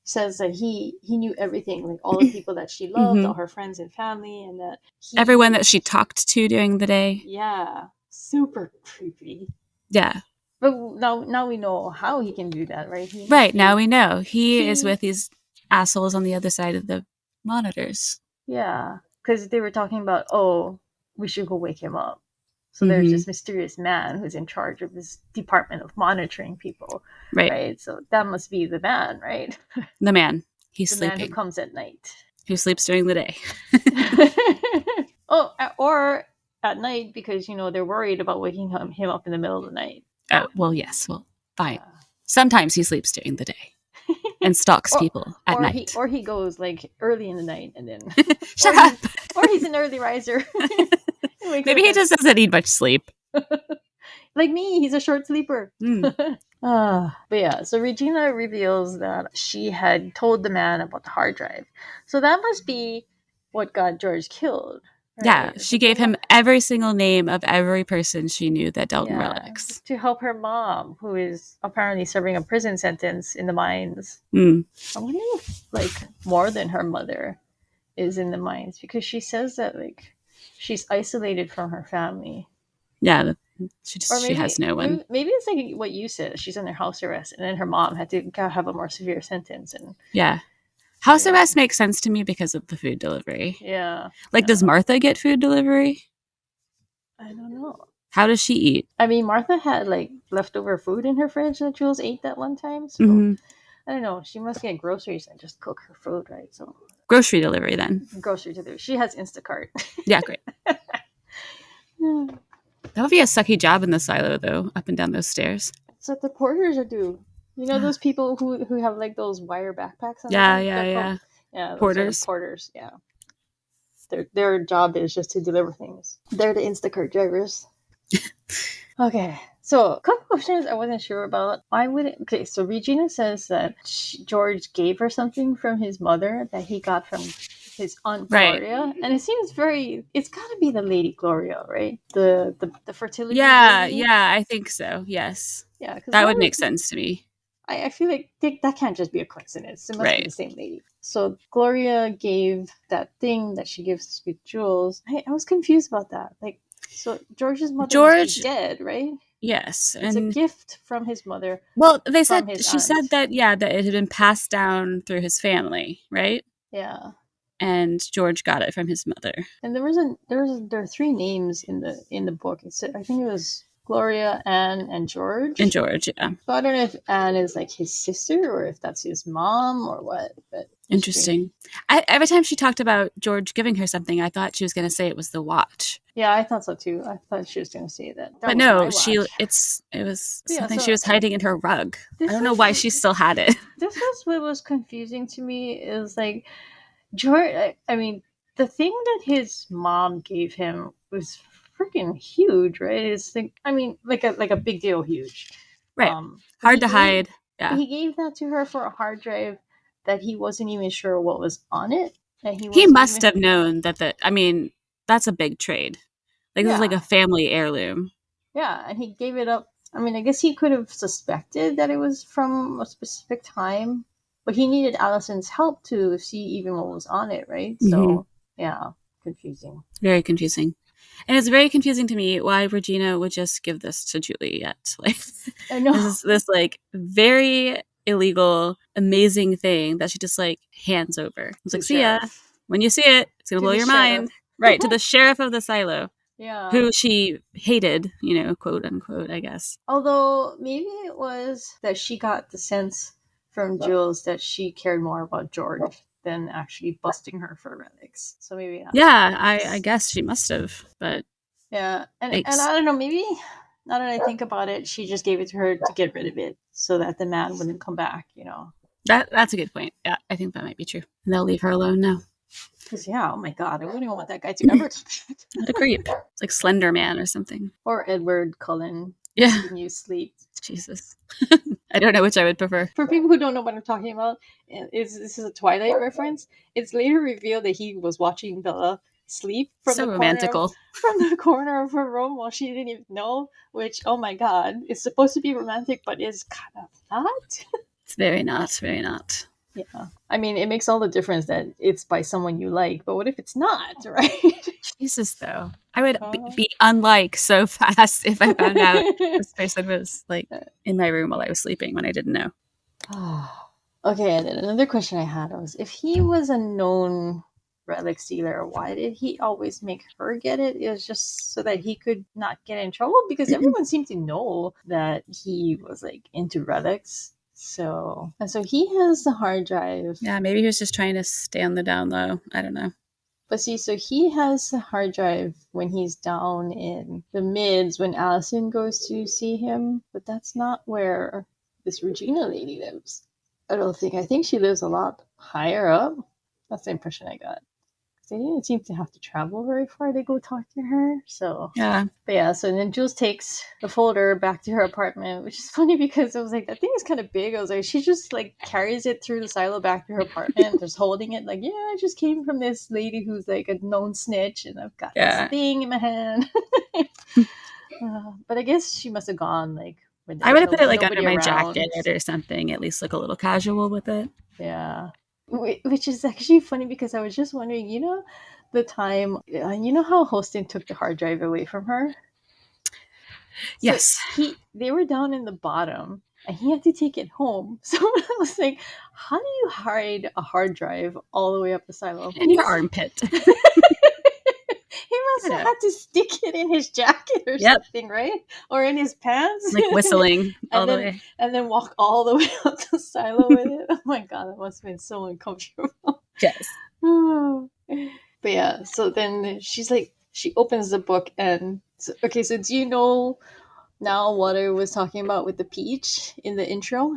says that he knew everything, like all the people that she loved, Mm-hmm. all her friends and family, and that Everyone that she talked to during the day. Yeah, super creepy. Yeah. But now we know how he can do that, right? Now we know. He is with these assholes on the other side of the monitors. Yeah, because they were talking about, oh, we should go wake him up. So Mm-hmm. there's this mysterious man who's in charge of this department of monitoring people, right? So that must be the man, right? The man. He's the sleeping. Man who comes at night. Who sleeps during the day. Oh, or at night because, they're worried about waking him up in the middle of the night. Oh, well, yes. Well, fine. Sometimes he sleeps during the day and stalks people at night. Or he goes like early in the night and then Shut up. Or he's an early riser. Maybe he just doesn't need much sleep. Like me, he's a short sleeper. Mm. But yeah, so Regina reveals that she had told the man about the hard drive. So that must be what got George killed. Right? Yeah, she gave him every single name of every person she knew that dealt in relics. To help her mom, who is apparently serving a prison sentence in the mines. Mm. I wonder if, more than her mother is in the mines, because she says that, she's isolated from her family. Yeah, she has no one. Maybe it's like what you said. She's under house arrest, and then her mom had to have a more severe sentence. And yeah. House arrest makes sense to me because of the food delivery. Yeah. Does Martha get food delivery? I don't know. How does she eat? I mean, Martha had leftover food in her fridge that Jules ate that one time. So I don't know. She must get groceries and just cook her food, right? So grocery delivery then. Grocery delivery. She has Instacart. Yeah, great. That would be a sucky job in the silo, though, up and down those stairs. It's what the porters do. You know those people who have like those wire backpacks on their back? Yeah, those are the porters. Yeah. Their job is just to deliver things. They're the Instacart drivers. Okay, so a couple questions I wasn't sure about. Why would it? Okay, so Regina says that George gave her something from his mother that he got from his aunt Gloria, and it seems very. It's got to be the Lady Gloria, right? The fertility. Lady? Yeah, I think so. Yes. Yeah, because that would make sense to me. I feel like that can't just be a coincidence. It must be the same lady. So Gloria gave that thing that she gives to Jules. I was confused about that. Like, so George's mother was dead, right? Yes. It's a gift from his mother. Well, said that it had been passed down through his family, right? Yeah. And George got it from his mother. And there are 3 names in the book. I think it was Gloria, Anne, and George. And George, yeah. So I don't know if Anne is like his sister or if that's his mom or what. But interesting. Every time she talked about George giving her something, I thought she was going to say it was the watch. Yeah, I thought so too. I thought she was going to say that. But no, it was something she was hiding in her rug. I don't know why she still had it. This was what was confusing to me. Is like George. I mean, the thing that his mom gave him was freaking huge, right? It's like, I mean, like a big deal huge, right? Hard to hide. Yeah, he gave that to her for a hard drive that he wasn't even sure what was on it, and he must have known that. I mean, that's a big trade. Like, this is like a family heirloom. Yeah, and he gave it up. I mean, I guess he could have suspected that it was from a specific time, but he needed Allison's help to see even what was on it, right? Mm-hmm. So yeah, confusing. Very confusing. And it's very confusing to me why Regina would just give this to Juliet. Like, I know. This like very illegal, amazing thing that she just like hands over. It's like, see ya. When you see it, it's gonna blow your mind. Right, to the sheriff of the silo. Yeah. Who she hated, quote unquote, I guess. Although maybe it was that she got the sense from Jules that she cared more about George than actually busting her for relics. So maybe I guess she must have, but yeah, and I don't know, maybe now that I think about it, she just gave it to her to get rid of it so that the man wouldn't come back. That's a good point. Yeah, I think that might be true. And they'll leave her alone now. Because oh my god, I wouldn't want that guy to ever touch it. What a creep! It's like Slender Man or something, or Edward Cullen. Yeah, you sleep. Jesus. I don't know which I would prefer. For people who don't know what I'm talking about, this is a Twilight reference. It's later revealed that he was watching Bella sleep from the corner of her room while she didn't even know. Which, oh my god, it's supposed to be romantic, but is kind of not. It's very not. Very not. Yeah, I mean, it makes all the difference that it's by someone you like, but what if it's not, right? Jesus, though. I would be unlike so fast if I found out this person was like in my room while I was sleeping when I didn't know. Okay, and then another question I had was, if he was a known relic stealer, why did he always make her get it? It was just so that he could not get in trouble, because everyone seemed to know that he was like into relics. So he has the hard drive. Yeah, maybe he was just trying to stay on the down low. I don't know. But see, so he has the hard drive when he's down in the mids when Allison goes to see him. But that's not where this Regina lady lives. I don't think. I think she lives a lot higher up. That's the impression I got. They didn't seem to have to travel very far to go talk to her. So yeah. But yeah, so then Jules takes the folder back to her apartment, which is funny because I was like, that thing is kind of big. I was like, she just like carries it through the silo back to her apartment, just holding it like, yeah, I just came from this lady who's like a known snitch, and I've got this thing in my hand. But I guess she must have gone like. I would have put it like under my jacket or something, at least look a little casual with it. Yeah. Which is actually funny because I was just wondering, the time, how Hostin took the hard drive away from her? Yes. So they were down in the bottom and he had to take it home. So I was like, how do you hide a hard drive all the way up the silo? In your armpit. He must have had to stick it in his jacket or something, right? Or in his pants. Like whistling all the way. And then walk all the way up the silo with it. Oh my god, that must have been so uncomfortable. Yes. But yeah, so then she's like, she opens the book and okay, so do you know now what I was talking about with the peach in the intro?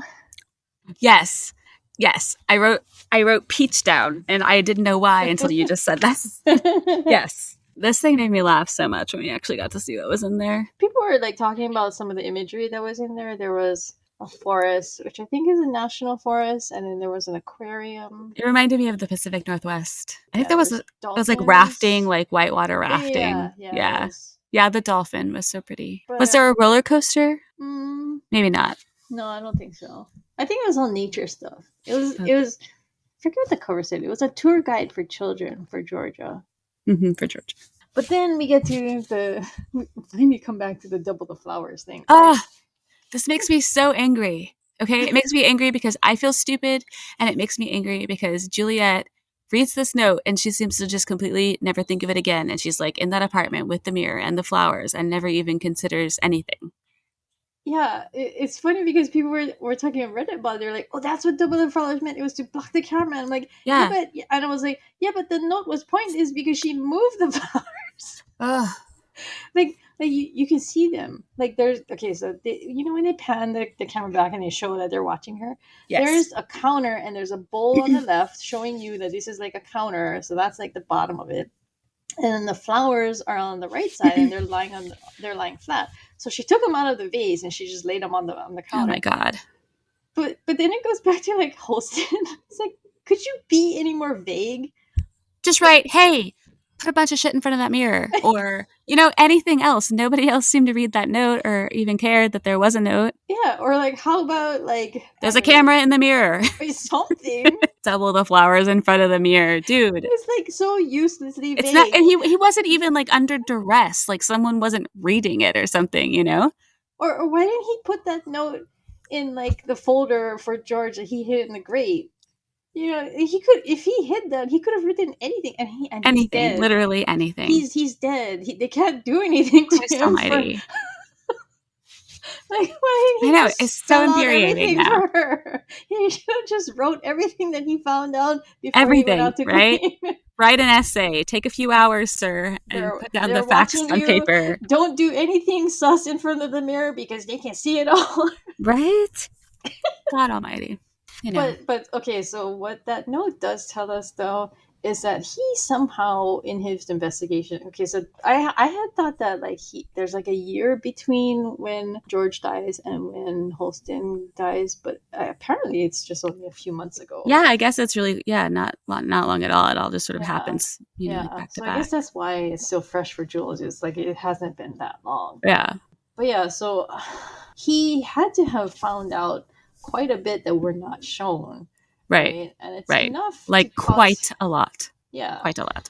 Yes. Yes. I wrote peach down and I didn't know why until you just said that. Yes. This thing made me laugh so much when we actually got to see what was in there. People were like talking about some of the imagery that was in there. There was a forest, which I think is a national forest, and then there was an aquarium. It reminded me of the Pacific Northwest. I think Yeah, it was like rafting, like whitewater rafting. Yeah. Yeah, the dolphin was so pretty. But, was there a roller coaster? Maybe not. No, I don't think so. I think it was all nature stuff. It was I forget what the cover said. It was a tour guide for children for Georgia. For Georgia. But then we get to finally come back to the double the flowers thing. Ah, this makes me so angry. Okay, it makes me angry because I feel stupid, and it makes me angry because Juliet reads this note and she seems to just completely never think of it again. And she's like in that apartment with the mirror and the flowers and never even considers anything. Yeah, it's funny because people were talking on Reddit about it. They're like, oh, that's what double the flowers meant. It was to block the camera. And I'm like, yeah, but, and I was like, yeah, but the note was pointless because she moved the flowers. Ugh. Like you can see them. Like there's, okay, so when they pan the camera back and they show that they're watching her, there's a counter and there's a bowl on the left showing you that this is like a counter. So that's like the bottom of it. And then the flowers are on the right side and they're lying flat. So she took them out of the vase and she just laid them on the counter. Oh my God. But then it goes back to like Holston. It's like, could you be any more vague? Just write, hey, put a bunch of shit in front of that mirror, or anything else. Nobody else seemed to read that note or even cared that there was a note. Yeah, or like, how about like there's a camera in the mirror or something. Double the flowers in front of the mirror, dude. It's like so uselessly vague. It's not, and he wasn't even like under duress, like someone wasn't reading it or something, Or why didn't he put that note in like the folder for George that he hid in the grate? He could, if he hid that, he could have written anything, and anything, he's dead. Literally anything. He's dead. They can't do anything to him. Almighty. Like, why did he it's so infuriating now. For her? He should have just wrote everything that he found out before everything, he went out to right? claim. Write an essay. Take a few hours, sir, and put down the facts on paper. Don't do anything sus in front of the mirror because they can see it all. Right? God almighty. But okay, so what that note does tell us though is that he somehow in his investigation, okay, so I had thought that like there's like a year between when George dies and when Holston dies, but apparently it's just only a few months ago. Yeah, I guess it's really not long at all. It all just sort of happens, like back to back. I guess that's why it's still fresh for Jules. It's like it hasn't been that long. Yeah. But yeah, so he had to have found out quite a bit that we're not shown. Right. And it's enough. Like quite a lot. Yeah. Quite a lot.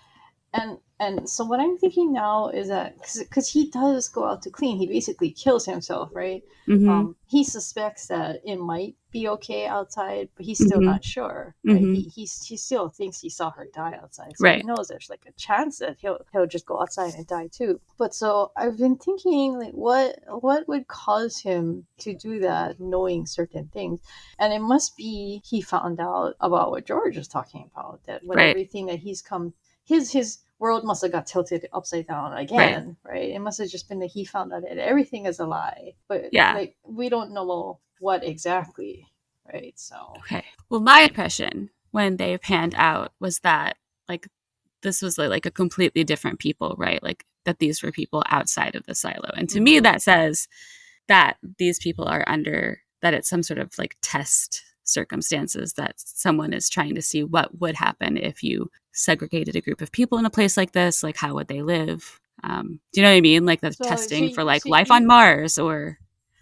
And so what I'm thinking now is that because he does go out to clean, he basically kills himself, right? Mm-hmm. He suspects that it might be okay outside, but he's still not sure. Right? Mm-hmm. He still thinks he saw her die outside, so right. He knows there's like a chance that he'll just go outside and die too. But so I've been thinking, like, what would cause him to do that, knowing certain things? And it must be he found out about what George was talking about, that when everything that he's come, his world must have got tilted upside down again, right? It must have just been that he found out that everything is a lie, but like we don't know what exactly, right? So okay. Well, my impression when they panned out was that like this was like a completely different people, right? Like that these were people outside of the silo, and to me that says that these people are under, that it's some sort of like test circumstances that someone is trying to see what would happen if you segregated a group of people in a place like this, like how would they live? Do you know what I mean? Like the testing for like life on Mars or...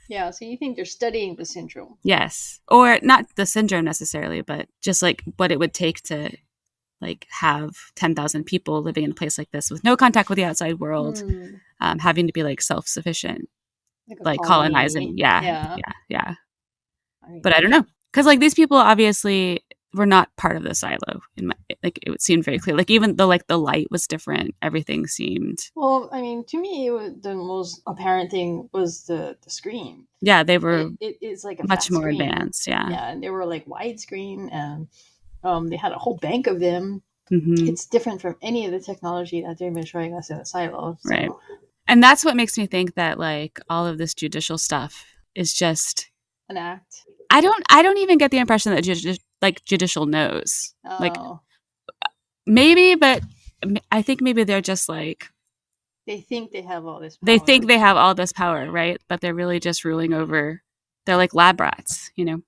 Yeah, so you think they're studying the syndrome? Yes. Or not the syndrome necessarily, but just like what it would take to like have 10,000 people living in a place like this with no contact with the outside world, having to be like self-sufficient, like colonizing. Yeah. But I don't know. Because like these people obviously were not part of the silo. Like it seemed very clear. Like even though like the light was different, everything seemed. Well, I mean, to me, the most apparent thing was the screen. Yeah, they were. It's like a much more screen. advanced. Yeah. Yeah, and they were like widescreen, and they had a whole bank of them. It's different from any of the technology that they've been showing us in the silo. So. Right. And that's what makes me think that like all of this judicial stuff is just an act. I don't even get the impression that judicial knows. Oh. Like maybe, but I think maybe they're just like they think they have all this power. They think they have all this power, right? But they're really just ruling over. They're like lab rats, you know.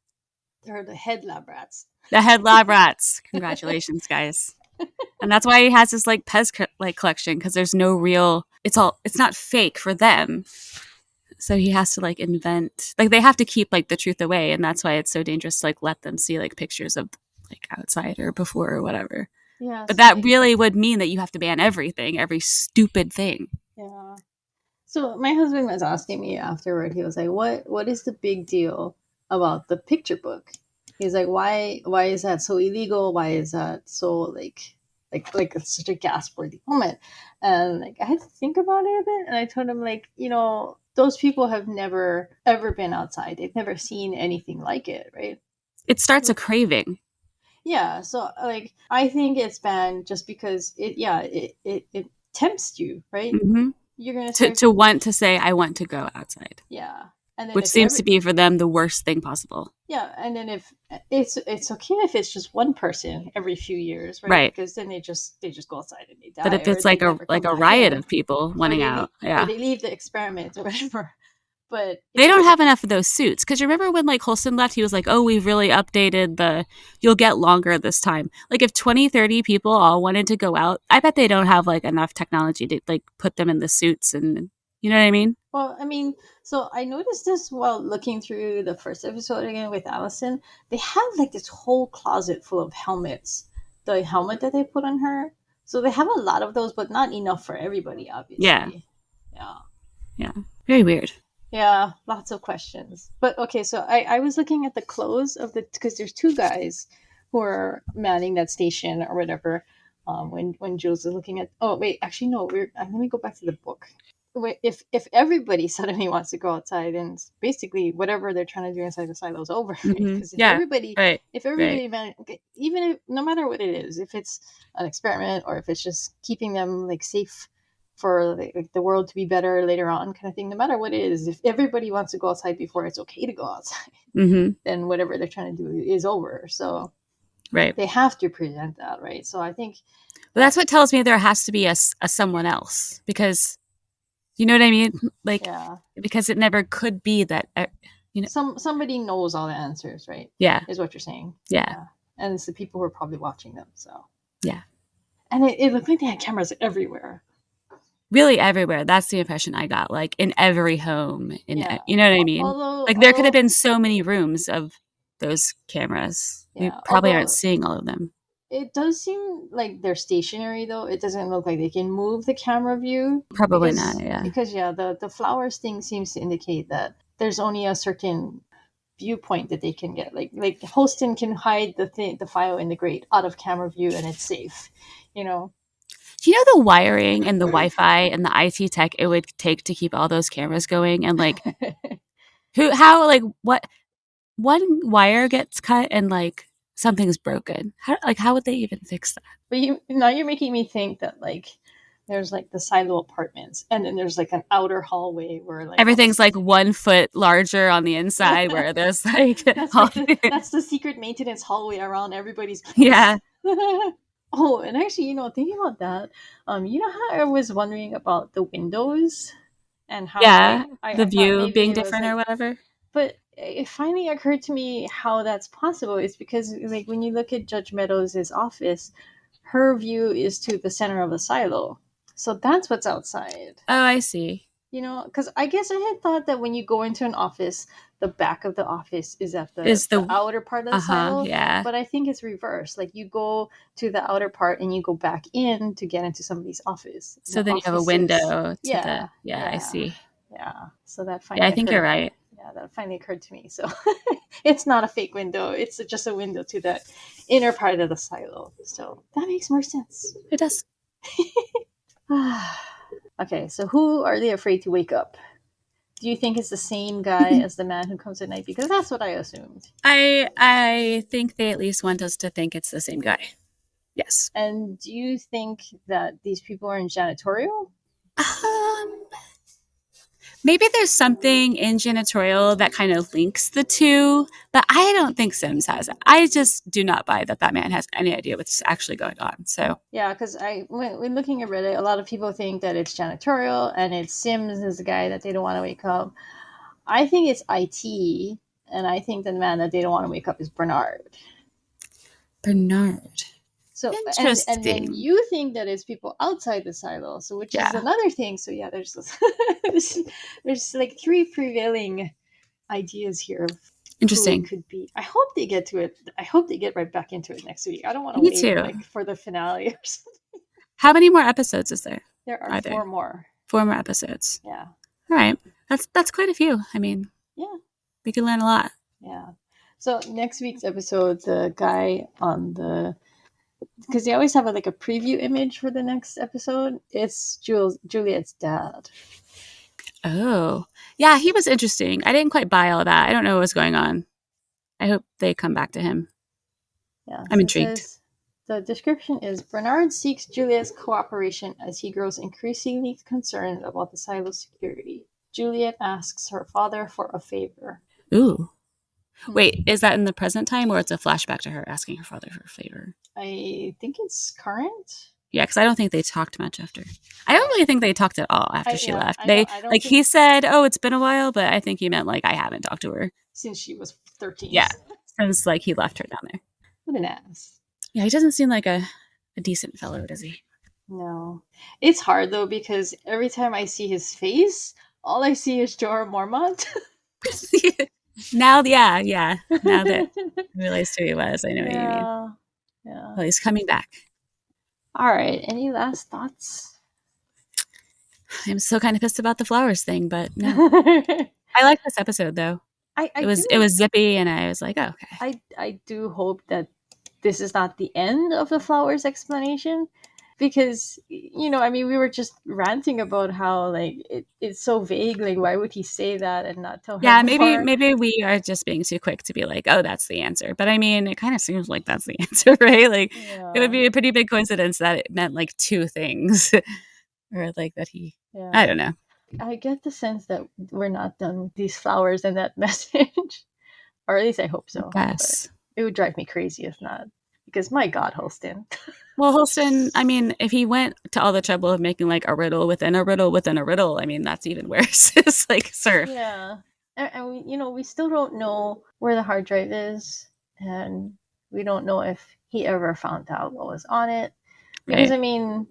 They're the head lab rats. The head lab rats. Congratulations, guys. And that's why he has this like Pez collection, because there's no real. It's not fake for them. So he has to like invent, like they have to keep like the truth away, and that's why it's so dangerous to like let them see like pictures of like outside or before or whatever. Yeah, but that really would mean that you have to ban everything, every stupid thing. Yeah. So my husband was asking me afterward. He was like, "What is the big deal about the picture book?" He's like, "Why is that so illegal? Why is that so like such a gasp-worthy moment?" And like I had to think about it a bit, and I told him like, those people have never ever been outside. They've never seen anything like it, right? It starts a craving. Yeah, so like I think it's banned just because it tempts you, right? Mm-hmm. You're gonna to want to say I want to go outside. Yeah, and then which seems to be for them the worst thing possible. Yeah, and then if it's okay if it's just one person every few years, right? Right. Because then they just go outside and they die. But if it's like a riot of people wanting out, or they leave the experiment or whatever. But they don't have enough of those suits. Because remember when like Holston left, he was like, oh, we've really updated you'll get longer this time. Like if 20, 30 people all wanted to go out, I bet they don't have like enough technology to like put them in the suits, and you know what I mean? Well, I mean, so I noticed this while looking through the first episode again with Allison. They have like this whole closet full of helmets. The helmet that they put on her. So they have a lot of those, but not enough for everybody, obviously. Yeah. Yeah. Yeah. Very weird. Yeah, lots of questions. But okay, so I was looking at the clothes of because there's two guys who are manning that station or whatever. When Jules is looking at. Oh wait, actually no. Let me go back to the book. If everybody suddenly wants to go outside, and basically whatever they're trying to do inside the silo is over, right? Because if everybody even if no matter what it is, if it's an experiment or if it's just keeping them like safe for the world to be better later on, kind of thing, no matter what it is, if everybody wants to go outside before it's okay to go outside, then whatever they're trying to do is over. So they have to present that, right? So I think that's what tells me there has to be a someone else, because you know what I mean? Like, because it never could be that, somebody knows all the answers, right? Yeah. Is what you're saying. Yeah. And it's the people who are probably watching them. So, yeah. And it looked like they had cameras everywhere. Really everywhere. That's the impression I got. Like in every home. You know what I mean? Like there could have been so many rooms of those cameras. We probably aren't seeing all of them. It does seem like they're stationary, though. It doesn't look like they can move the camera view. Probably not, yeah. Because, the flowers thing seems to indicate that there's only a certain viewpoint that they can get. Like Holston can hide the file in the grate out of camera view and it's safe, Do you know the wiring and the Wi-Fi and the IT tech it would take to keep all those cameras going? And like, what one wire gets cut and like something's broken. How would they even fix that? But now you're making me think that like there's like the silo apartments, and then there's like an outer hallway where like everything's like 1 foot larger on the inside, where there's like that's the secret maintenance hallway around everybody's place. Yeah. Oh, and actually, thinking about that, how I was wondering about the windows and how the view being different or whatever. But it finally occurred to me how that's possible. It's because like when you look at Judge Meadows' office, her view is to the center of the silo. So that's what's outside. Oh, I see. Because I guess I had thought that when you go into an office, the back of the office is at the outer part of the silo. Yeah. But I think it's reversed. Like you go to the outer part and you go back in to get into somebody's office. So then you have a window. I see. Yeah. So that finally I think you're right. Yeah, that finally occurred to me. So it's not a fake window. It's just a window to that inner part of the silo. So that makes more sense. It does. Okay, so who are they afraid to wake up? Do you think it's the same guy as the man who comes at night? Because that's what I assumed. I think they at least want us to think it's the same guy. Yes. And do you think that these people are in janitorial? Maybe there's something in janitorial that kind of links the two, but I don't think Sims has it. I just do not buy that man has any idea what's actually going on. So yeah, because when looking at Reddit, a lot of people think that it's janitorial and it's Sims is the guy that they don't want to wake up. I think it's IT, and I think the man that they don't want to wake up is Bernard. So and then you think that it's people outside the silo, so which is another thing. So yeah, there's there's like three prevailing ideas here of interesting. who it could be. I hope they get to it. I hope they get right back into it next week. I don't want to wait like for the finale or something. How many more episodes is there? There are 4 more. 4 more episodes. Yeah. All right. That's quite a few. I mean, yeah, we can learn a lot. Yeah. So next week's episode, the guy on the, because they always have a preview image for the next episode. It's Juliet's dad. Oh, yeah, he was interesting. I didn't quite buy all that. I don't know what was going on. I hope they come back to him. Yeah, I'm intrigued. The description is Bernard seeks Juliet's cooperation as he grows increasingly concerned about the silo's security. Juliet asks her father for a favor. Ooh. Wait, is that in the present time or it's a flashback to her asking her father for a favor? I think it's current. Yeah, because I don't think they talked much after. I don't really think they talked at all after she left. He said, "Oh, it's been a while," but I think he meant I haven't talked to her since she was 13. Yeah, since he left her down there. What an ass. Yeah, he doesn't seem like a decent fellow, does he? No, it's hard though because every time I see his face, all I see is Jorah Mormont. Now that I realized who he was, I know what you mean. Yeah. Well, he's coming back. All right. Any last thoughts? I'm still kind of pissed about the flowers thing, but no. I like this episode though. It was zippy, and I was like, oh, okay. I do hope that this is not the end of the flowers explanation, because we were just ranting about how it's so vague. Why would he say that and not tell her? Yeah, maybe we are just being too quick to be like, oh, that's the answer. But I mean, it kind of seems like that's the answer, right? It would be a pretty big coincidence that it meant 2 things, or that he. Yeah. I don't know. I get the sense that we're not done with these flowers and that message, or at least I hope so. Yes, it would drive me crazy if not. Because my God, Holston. Well, Holston, I mean, if he went to all the trouble of making a riddle within a riddle within a riddle, I mean, that's even worse. It's surf. Yeah. And we still don't know where the hard drive is. And we don't know if he ever found out what was on it. Because, I mean,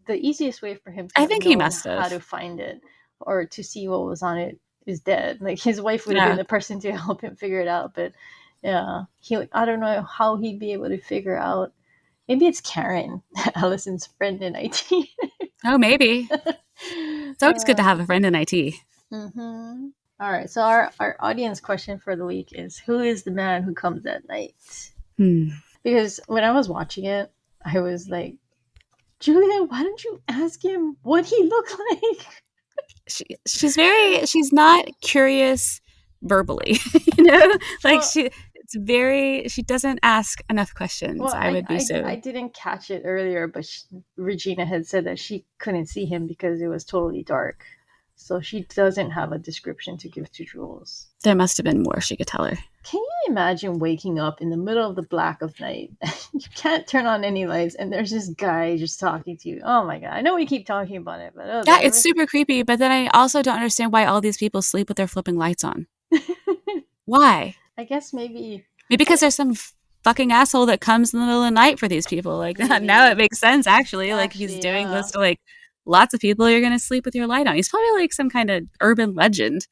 the easiest way for him to know he must have. How to find it or to see what was on it is dead. His wife would have been the person to help him figure it out. But yeah, I don't know how he'd be able to figure out. Maybe it's Karen, Allison's friend in IT. Oh, maybe. It's always good to have a friend in IT. Mm-hmm. All right. So our audience question for the week is, who is the man who comes at night? Because when I was watching it, I was like, Julia, why don't you ask him what he looked like? She's not curious verbally, she doesn't ask enough questions. Well, I didn't catch it earlier, but Regina had said that she couldn't see him because it was totally dark. So she doesn't have a description to give to Jules. There must have been more she could tell her. Can you imagine waking up in the middle of the black of night? You can't turn on any lights, and there's this guy just talking to you. Oh my God. I know we keep talking about it, but yeah, it's super creepy. But then I also don't understand why all these people sleep with their flipping lights on. Why? I guess maybe because there's some fucking asshole that comes in the middle of the night for these people. Now it makes sense, actually. He's doing this to lots of people. You're going to sleep with your light on. He's probably some kind of urban legend.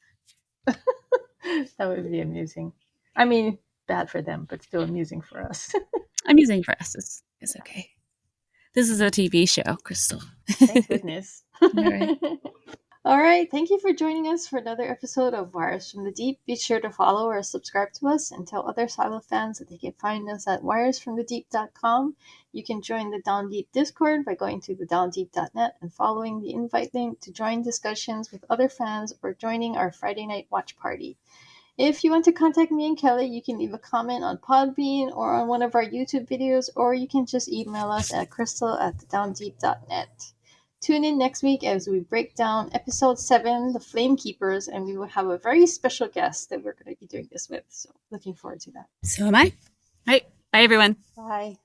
That would be amusing. I mean, bad for them, but still amusing for us. Amusing for us is okay. This is a TV show, Crystal. Thank goodness. All right. All right. Thank you for joining us for another episode of Wires from the Deep. Be sure to follow or subscribe to us and tell other Silo fans that they can find us at wiresfromthedeep.com. You can join the Down Deep Discord by going to thedowndeep.net and following the invite link to join discussions with other fans or joining our Friday night watch party. If you want to contact me and Kelly, you can leave a comment on Podbean or on one of our YouTube videos, or you can just email us at crystal@thedowndeep.net. Tune in next week as we break down episode 7, The Flame Keepers, and we will have a very special guest that we're going to be doing this with. So looking forward to that. So am I. All right. Bye, everyone. Bye.